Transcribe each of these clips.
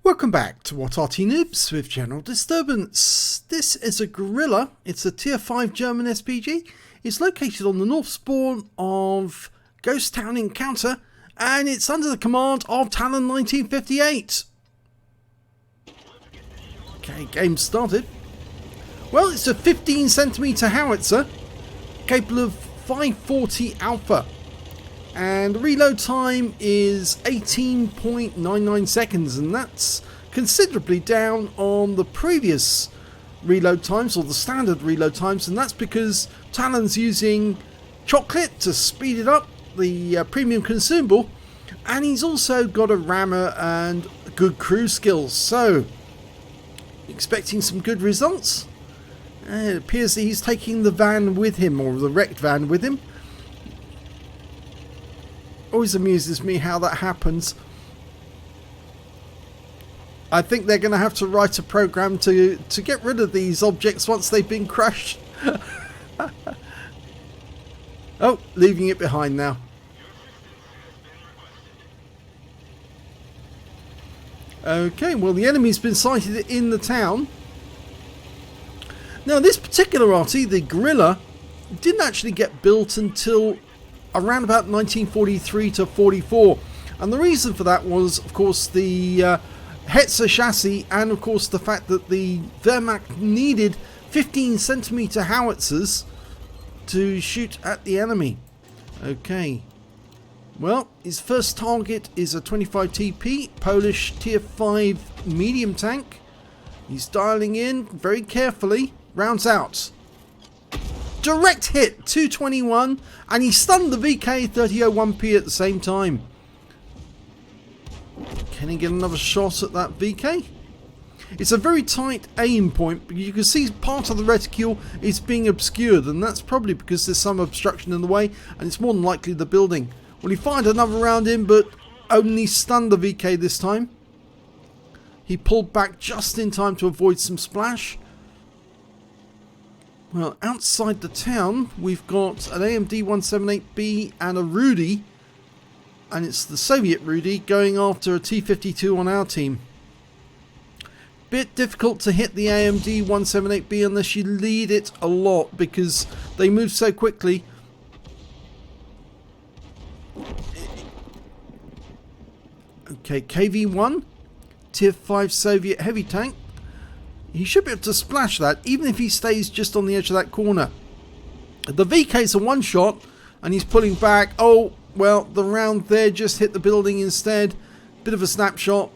Welcome back to What Arty Noobs with General Disturbance. This is a Grille. It's a tier 5 German SPG. It's located on the north spawn of Ghost Town Encounter and it's under the command of Talon 1958. Okay, game started. Well, it's a 15cm howitzer capable of 540 alpha. And reload time is 18.99 seconds, and that's considerably down on the previous reload times, or the standard reload times, and that's because Talon's using chocolate to speed it up, the premium consumable, and he's also got a rammer and good crew skills, so expecting some good results. And it appears that he's taking the van with him, or the wrecked van with him. Always amuses me how that happens. I think they're going to have to write a program to get rid of these objects once they've been crushed. Oh, leaving it behind now. Okay, well the enemy's been sighted in the town. Now this particular Arty, the Grille, didn't actually get built until around about 1943 to 44, and the reason for that was of course the Hetzer chassis, and of course the fact that the Wehrmacht needed 15cm howitzers to shoot at the enemy. Okay, well his first target is a 25 TP Polish tier 5 medium tank. He's dialing in very carefully, rounds out. Direct hit, 221, and he stunned the VK 3001P at the same time. Can he get another shot at that VK? It's a very tight aim point, but you can see part of the reticule is being obscured, and that's probably because there's some obstruction in the way, and it's more than likely the building. Well, he fired another round in, but only stunned the VK this time. He pulled back just in time to avoid some splash. Well, outside the town, we've got an AMD 178B and a Rudy, and it's the Soviet Rudy going after a T-52 on our team. Bit difficult to hit the AMD 178B unless you lead it a lot because they move so quickly. Okay, KV-1, tier 5 Soviet heavy tank. He should be able to splash that, even if he stays just on the edge of that corner. The VK's a one shot, and he's pulling back. Oh, well, the round there just hit the building instead. Bit of a snapshot.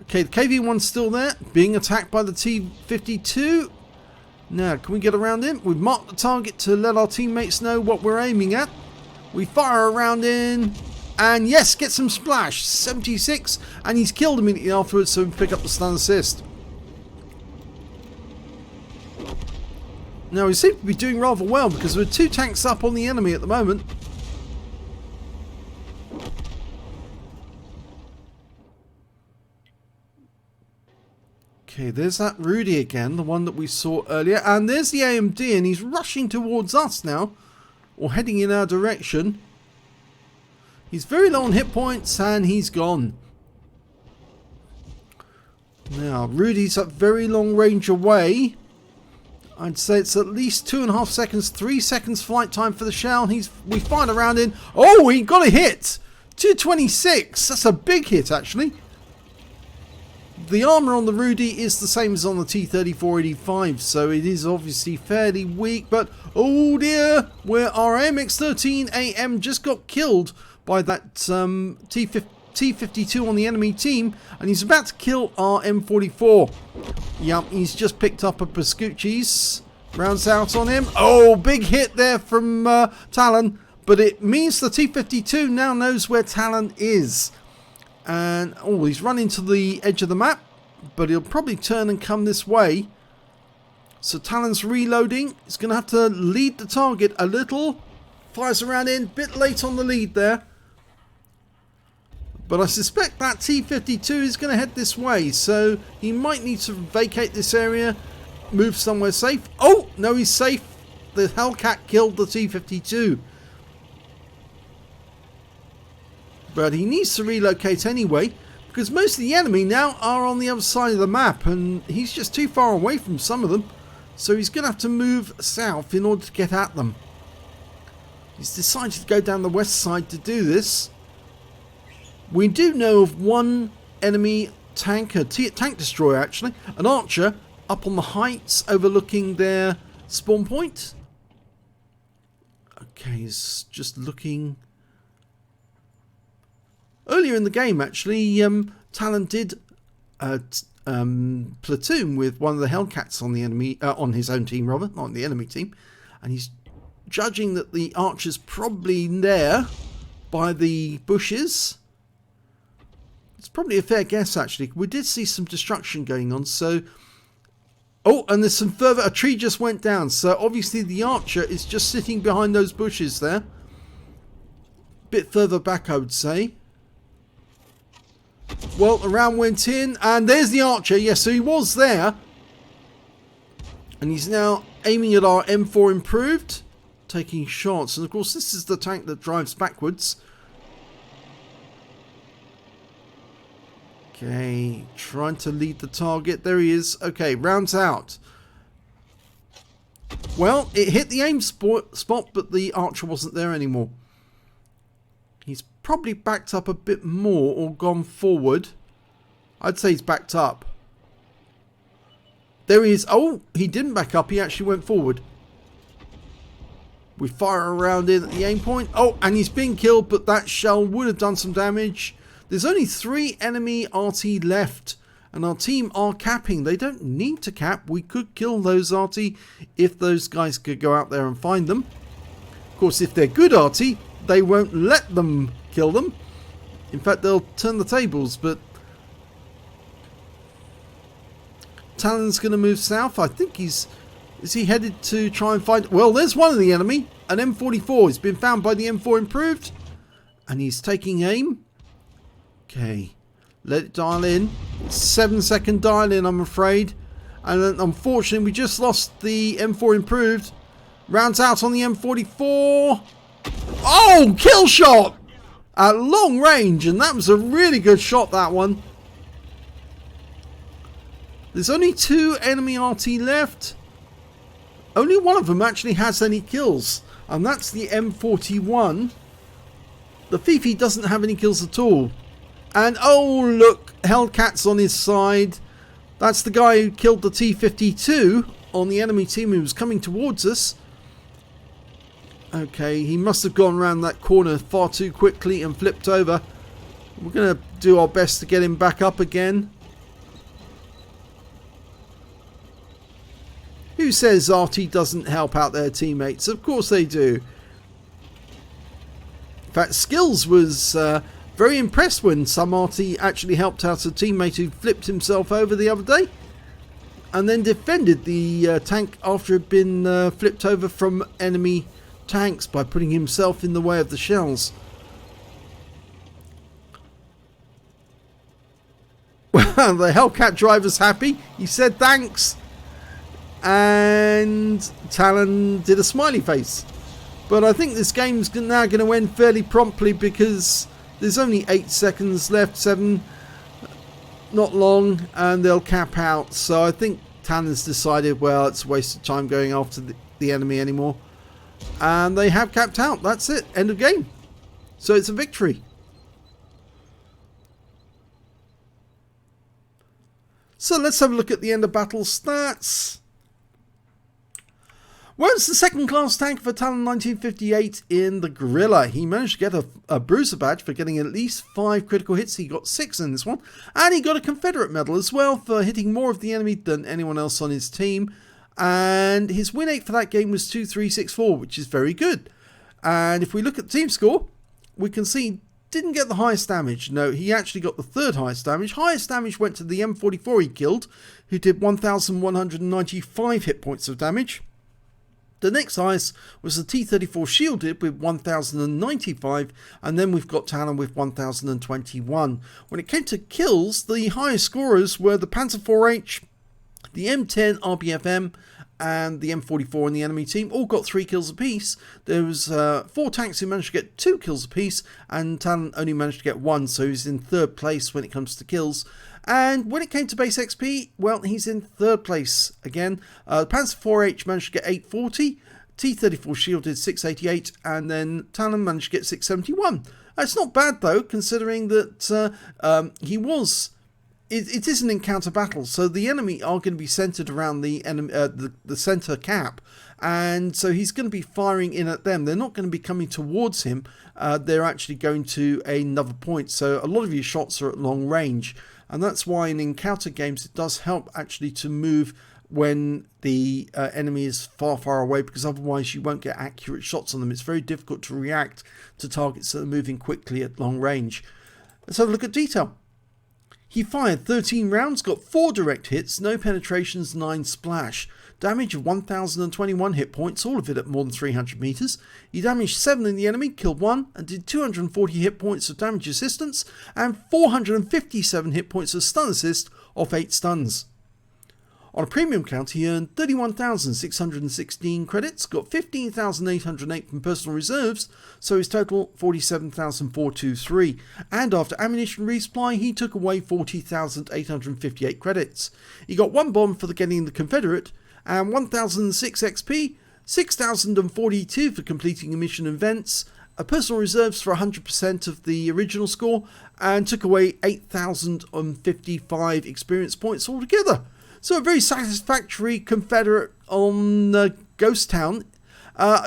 Okay, the KV-1's still there, being attacked by the T-52. Now, can we get around him? We've marked the target to let our teammates know what we're aiming at. We fire a round in. And yes, get some splash, 76, and he's killed immediately afterwards, so we pick up the stun assist. Now we seem to be doing rather well because we're 2 tanks up on the enemy at the moment. Okay, there's that Rudy again, the one that we saw earlier, and there's the AMD, and he's rushing towards us now, or heading in our direction. He's very low on hit points and he's gone. Now, Rudy's at very long range away. I'd say it's at least 2.5 seconds, 3 seconds flight time for the shell. We fired a round in. Oh, he got a hit! 226. That's a big hit, actually. The armor on the Rudy is the same as on the T-3485, so it is obviously fairly weak. But, oh dear, where our AMX-13AM just got killed by that T-52 on the enemy team, and he's about to kill our M44. Yep, he's just picked up a Pascucci's. Rounds out on him. Oh, big hit there from Talon, but it means the T-52 now knows where Talon is. And, oh, he's running to the edge of the map, but he'll probably turn and come this way. So Talon's reloading. He's going to have to lead the target a little. Fires around in, bit late on the lead there. But I suspect that T-52 is going to head this way, so he might need to vacate this area, move somewhere safe. Oh, no, he's safe. The Hellcat killed the T-52. But he needs to relocate anyway, because most of the enemy now are on the other side of the map, and he's just too far away from some of them. So he's going to have to move south in order to get at them. He's decided to go down the west side to do this. We do know of one enemy tank, a tank destroyer actually, an archer, up on the heights overlooking their spawn point. Okay, he's just looking. Earlier in the game, actually, Talon did platoon with one of the Hellcats on the enemy, on his own team, rather, not on the enemy team, and he's judging that the archer's probably there by the bushes. It's probably a fair guess, actually. We did see some destruction going on, so. Oh, and there's some further. A tree just went down, so obviously the archer is just sitting behind those bushes there. Bit further back, I would say. Well, a round went in, and there's the archer. Yes, so he was there. And he's now aiming at our M4 improved, taking shots. And of course, this is the tank that drives backwards. Okay, trying to lead the target. There he is. Okay, rounds out. Well, it hit the aim spot, but the archer wasn't there anymore. He's probably backed up a bit more or gone forward. I'd say he's backed up. There he is. Oh, he didn't back up. He actually went forward. We fire around in at the aim point. Oh, and he's been killed, but that shell would have done some damage. There's only 3 enemy Arty left, and our team are capping. They don't need to cap. We could kill those Arty if those guys could go out there and find them. Of course, if they're good Arty, they won't let them kill them. In fact, they'll turn the tables, but Talon's going to move south. I think is he headed to try and find. Well, there's one of the enemy, an M44. He's been found by the M4 improved, and he's taking aim. Okay, let it dial in. 7-second dial in, I'm afraid. And then, unfortunately, we just lost the M4 improved. Rounds out on the M44. Oh, kill shot at long range, and that was a really good shot, that one. There's only 2 enemy RT left. Only one of them actually has any kills, and that's the M41. The Fifi doesn't have any kills at all. And oh, look, Hellcat's on his side. That's the guy who killed the T-52 on the enemy team who was coming towards us. Okay, he must have gone around that corner far too quickly and flipped over. We're going to do our best to get him back up again. Who says Arty doesn't help out their teammates? Of course they do. In fact, Skills was very impressed when some Arty actually helped out a teammate who flipped himself over the other day and then defended the tank after it had been flipped over from enemy tanks by putting himself in the way of the shells. Well, the Hellcat driver's happy. He said thanks. And Talon did a smiley face. But I think this game's now going to end fairly promptly because there's only 8 seconds left, 7, not long, and they'll cap out. So I think Talon's decided, well, it's a waste of time going after the enemy anymore. And they have capped out. That's it. End of game. So it's a victory. So let's have a look at the end of battle stats. Well, it's the second class tank for Talon 1958 in the Grille. He managed to get a bruiser badge for getting at least 5 critical hits. He got 6 in this one. And he got a Confederate medal as well for hitting more of the enemy than anyone else on his team. And his win rate for that game was 2364, which is very good. And if we look at the team score, we can see he didn't get the highest damage. No, he actually got the 3rd highest damage. Highest damage went to the M44 he killed, who did 1,195 hit points of damage. The next highest was the T-34 shielded with 1,095, and then we've got Talon with 1,021. When it came to kills, the highest scorers were the Panzer IV H, the M10 RBFM, and the M44 and the enemy team all got 3 kills apiece. There was 4 tanks who managed to get 2 kills apiece, and Talon only managed to get 1, so he's in 3rd place when it comes to kills. And when it came to base XP, well, he's in 3rd place again. Panzer 4H managed to get 840, T-34 shielded 688, and then Talon managed to get 671. It's not bad though, considering that he was... It is an encounter battle, so the enemy are going to be centered around the center cap, and so he's going to be firing in at them. They're not going to be coming towards him. They're actually going to another point, so a lot of your shots are at long range, and that's why in encounter games it does help actually to move when the enemy is far away, because otherwise you won't get accurate shots on them. It's very difficult to react to targets that are moving quickly at long range. Let's have a look at detail. He fired 13 rounds, got 4 direct hits, no penetrations, 9 splash. Damage of 1021 hit points, all of it at more than 300 meters. He damaged 7 in the enemy, killed 1, and did 240 hit points of damage assistance and 457 hit points of stun assist off 8 stuns. On a premium count, he earned 31,616 credits, got 15,808 from personal reserves, so his total 47,423. And after ammunition resupply, he took away 40,858 credits. He got 1 bomb for getting the Confederate, and 1,006 XP, 6,042 for completing a mission events, a personal reserves for 100% of the original score, and took away 8,055 experience points altogether. So a very satisfactory Confederate on Ghost Town.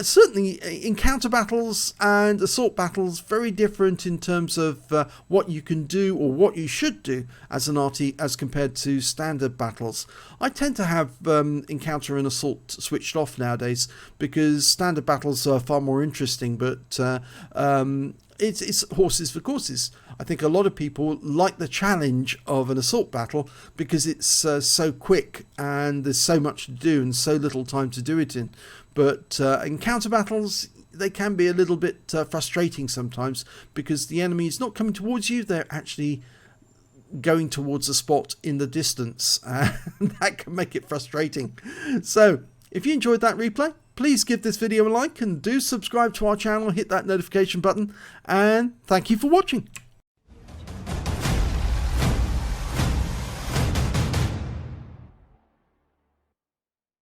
Certainly encounter battles and assault battles very different in terms of what you can do or what you should do as an Arty as compared to standard battles. I tend to have encounter and assault switched off nowadays because standard battles are far more interesting, but it's horses for courses. I think a lot of people like the challenge of an assault battle because it's so quick and there's so much to do and so little time to do it in. But encounter battles, they can be a little bit frustrating sometimes because the enemy is not coming towards you, they're actually going towards a spot in the distance, and that can make it frustrating. So if you enjoyed that replay, please give this video a like and do subscribe to our channel, hit that notification button, and thank you for watching.